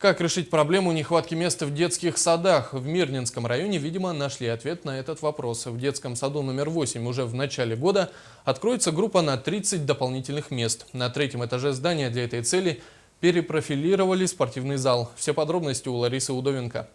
Как решить проблему нехватки мест в детских садах? В Мирнинском районе, видимо, нашли ответ на этот вопрос. В детском саду номер 8 уже в начале года откроется группа на 30 дополнительных мест. На третьем этаже здания для этой цели перепрофилировали спортивный зал. Все подробности у Ларисы Удовенко.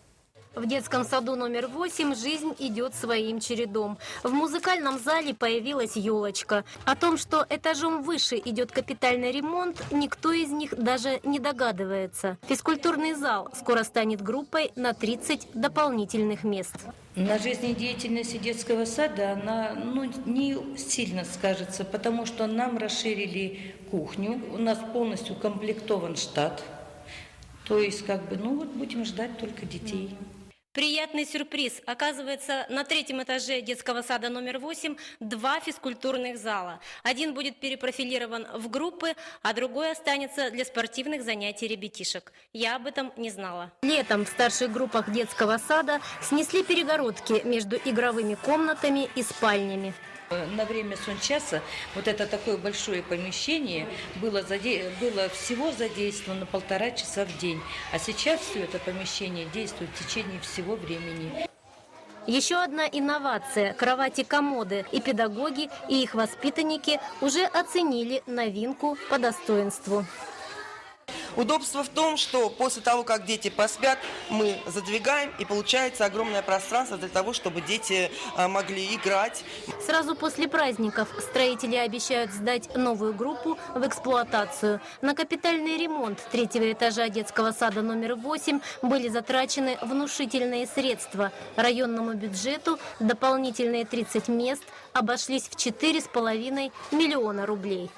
В детском саду номер 8 жизнь идет своим чередом. В музыкальном зале появилась елочка. О том, что этажом выше идет капитальный ремонт, никто из них даже не догадывается. Физкультурный зал скоро станет группой на 30 дополнительных мест. На жизнедеятельности детского сада она не сильно скажется, потому что нам расширили кухню, у нас полностью укомплектован штат. То есть, будем ждать только детей. Приятный сюрприз. Оказывается, на третьем этаже детского сада номер 8 два физкультурных зала. Один будет перепрофилирован в группы, а другой останется для спортивных занятий ребятишек. Я об этом не знала. Летом в старших группах детского сада снесли перегородки между игровыми комнатами и спальнями. На время сончаса вот это такое большое помещение было всего задействовано 1,5 часа в день. А сейчас все это помещение действует в течение всего времени. Еще одна инновация – кровати-комоды. И педагоги, и их воспитанники уже оценили новинку по достоинству. Удобство в том, что после того, как дети поспят, мы задвигаем, и получается огромное пространство для того, чтобы дети могли играть. Сразу после праздников строители обещают сдать новую группу в эксплуатацию. На капитальный ремонт третьего этажа детского сада номер 8 были затрачены внушительные средства. Районному бюджету дополнительные 30 мест обошлись в 4,5 миллиона рублей.